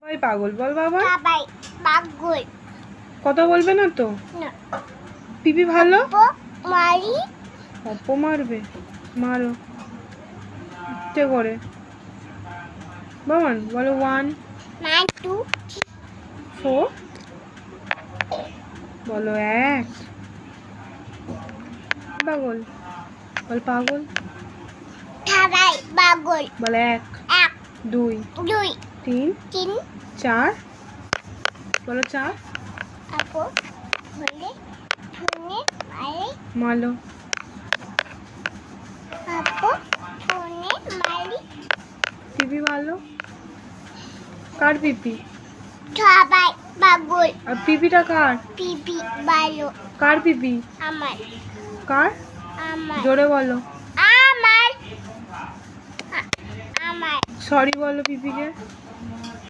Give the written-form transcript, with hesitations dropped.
সবাই পাগল বল বাবা। সবাই পাগল। কথা বলবে না তো? না। পিপি ভালো? মারি। অপ্পো মারবে? মারো ইচ্ছে করে। বাবান বলো 1 2 4 বলো 1 পাগল বল পাগল। সবাই পাগল। বল 1 1 2 2 3 3 4 বলো 4 আপু বলে ফোনে মারি। মালো আপু ফোনে মারি। পিপি ভালো? কার পিপি? সবাই পাগল। আর পিপিটা কার? পিপি ভালো। কার পিপি? আমার। কার? আমার। জোরে বলো। আমার। আমার। সরি বলো পিপিকে।